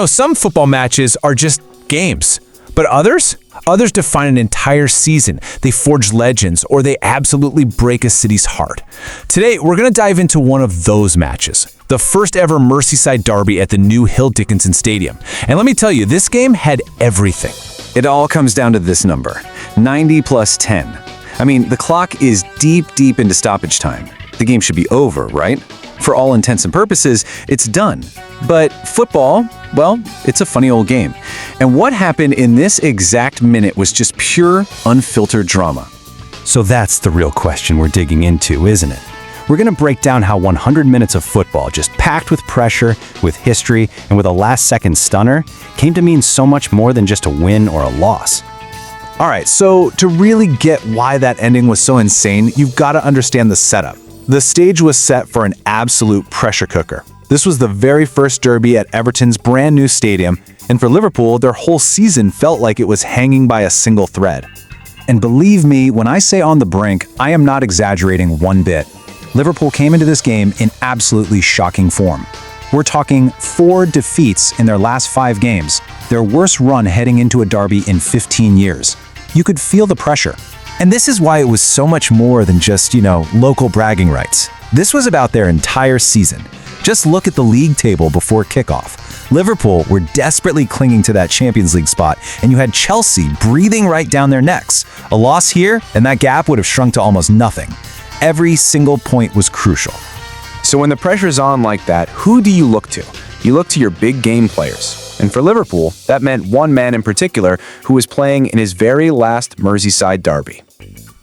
Some football matches are just games, but others define an entire season. They forge legends, or they absolutely break a city's heart. Today, we're going to dive into one of those matches, the first ever Merseyside Derby at the new Hill Dickinson Stadium. And let me tell you, this game had everything. It all comes down to this number, 90 plus 10. The clock is deep into stoppage time. The game should be over, right? For all intents and purposes, it's done. But football, well, it's a funny old game. And what happened in this exact minute was just pure, unfiltered drama. So that's the real question we're digging into, isn't it? We're going to break down how 100 minutes of football, just packed with pressure, with history, and with a last-second stunner, came to mean so much more than just a win or a loss. All right, so to really get why that ending was so insane, you've got to understand the setup. The stage was set for an absolute pressure cooker. This was the very first derby at Everton's brand new stadium, and for Liverpool, their whole season felt like it was hanging by a single thread. And believe me, when I say on the brink, I am not exaggerating one bit. Liverpool came into this game in absolutely shocking form. We're talking 4 defeats in their last 5 games, their worst run heading into a derby in 15 years. You could feel the pressure. And this is why it was so much more than just, local bragging rights. This was about their entire season. Just look at the league table before kickoff. Liverpool were desperately clinging to that Champions League spot, and you had Chelsea breathing right down their necks. A loss here, and that gap would have shrunk to almost nothing. Every single point was crucial. So when the pressure's on like that, who do you look to? You look to your big game players. And for Liverpool, that meant one man in particular who was playing in his very last Merseyside Derby.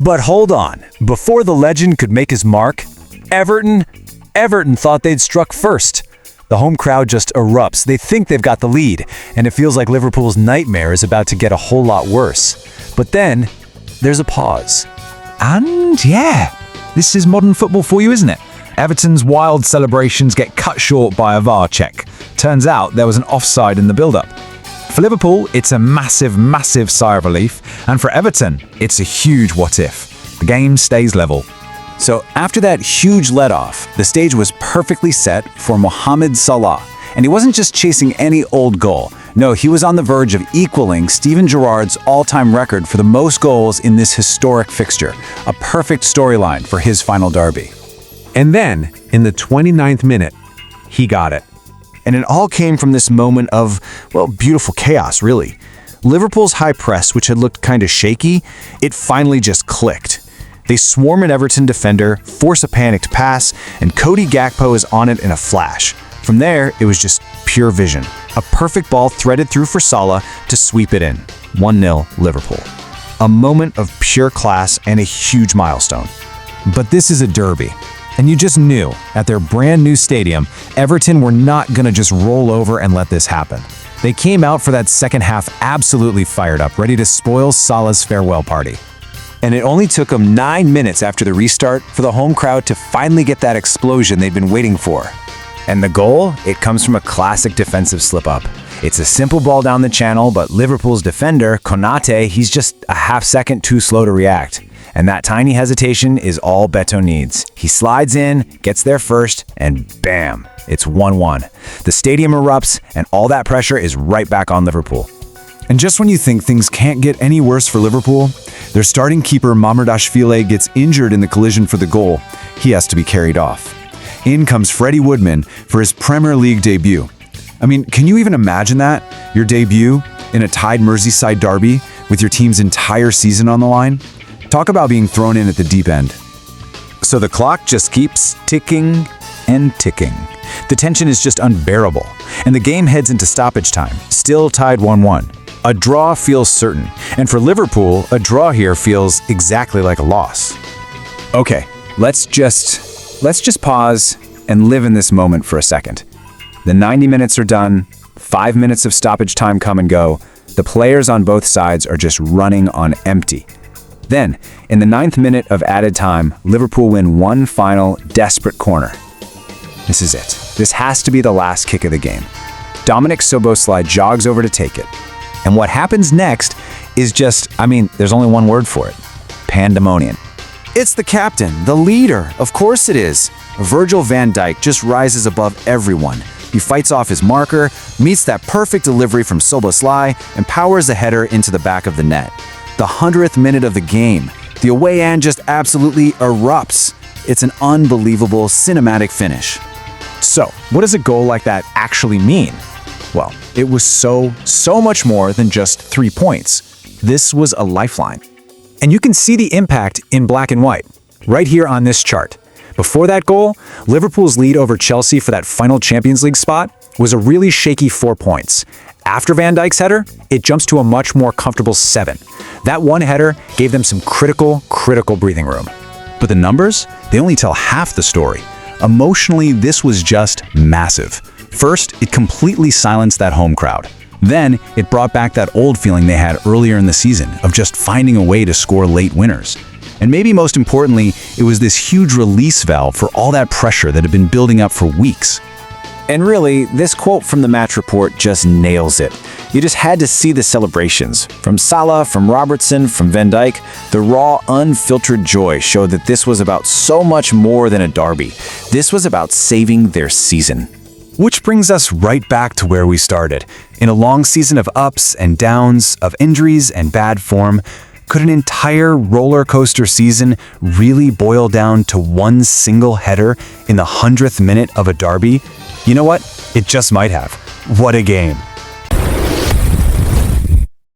But hold on, before the legend could make his mark, Everton thought they'd struck first. The home crowd just erupts. They think they've got the lead, and it feels like Liverpool's nightmare is about to get a whole lot worse. But then, there's a pause. And yeah, this is modern football for you, isn't it? Everton's wild celebrations get cut short by a VAR check. Turns out there was an offside in the build-up. For Liverpool, it's a massive sigh of relief, and for Everton, it's a huge what-if. The game stays level. So after that huge let-off, the stage was perfectly set for Mohamed Salah. And he wasn't just chasing any old goal. No, he was on the verge of equaling Steven Gerrard's all-time record for the most goals in this historic fixture. A perfect storyline for his final derby. And then, in the 29th minute, he got it. And it all came from this moment of, beautiful chaos, really. Liverpool's high press, which had looked kind of shaky, it finally just clicked. They swarm an Everton defender, force a panicked pass, and Cody Gakpo is on it in a flash. From there, it was just pure vision. A perfect ball threaded through for Salah to sweep it in. 1-0 Liverpool. A moment of pure class and a huge milestone. But this is a derby. And you just knew, at their brand new stadium, Everton were not going to just roll over and let this happen. They came out for that second half absolutely fired up, ready to spoil Salah's farewell party. And it only took them 9 minutes after the restart for the home crowd to finally get that explosion they'd been waiting for. And the goal? It comes from a classic defensive slip-up. It's a simple ball down the channel, but Liverpool's defender, Konate, he's just a half second too slow to react. And that tiny hesitation is all Beto needs. He slides in, gets there first, and bam, it's 1-1. The stadium erupts, and all that pressure is right back on Liverpool. And just when you think things can't get any worse for Liverpool, their starting keeper Mamardashvili gets injured in the collision for the goal. He has to be carried off. In comes Freddie Woodman for his Premier League debut. Can you even imagine that? Your debut in a tied Merseyside derby with your team's entire season on the line? Talk about being thrown in at the deep end. So the clock just keeps ticking and ticking. The tension is just unbearable, and the game heads into stoppage time, still tied 1-1. A draw feels certain, and for Liverpool, a draw here feels exactly like a loss. Okay, let's just pause and live in this moment for a second. The 90 minutes are done, 5 minutes of stoppage time come and go. The players on both sides are just running on empty. Then, in the 9th minute of added time, Liverpool win one final, desperate corner. This is it. This has to be the last kick of the game. Dominic Szoboszlai jogs over to take it. And what happens next is just, there's only one word for it. Pandemonium. It's the captain, the leader. Of course it is. Virgil van Dijk just rises above everyone. He fights off his marker, meets that perfect delivery from Szoboszlai, and powers the header into the back of the net. The 100th minute of the game. The away end just absolutely erupts. It's an unbelievable cinematic finish. So, what does a goal like that actually mean? Well, it was so much more than just 3 points. This was a lifeline. And you can see the impact in black and white, right here on this chart. Before that goal, Liverpool's lead over Chelsea for that final Champions League spot was a really shaky 4 points. After Van Dijk's header, it jumps to a much more comfortable 7. That one header gave them some critical breathing room. But the numbers, they only tell half the story. Emotionally, this was just massive. First, it completely silenced that home crowd. Then, it brought back that old feeling they had earlier in the season of just finding a way to score late winners. And maybe most importantly, it was this huge release valve for all that pressure that had been building up for weeks. And really, this quote from the match report just nails it. You just had to see the celebrations. From Salah, from Robertson, from Van Dijk, the raw, unfiltered joy showed that this was about so much more than a derby. This was about saving their season. Which brings us right back to where we started. In a long season of ups and downs, of injuries and bad form, could an entire roller coaster season really boil down to one single header in the 100th minute of a derby? You know what? It just might have. What a game.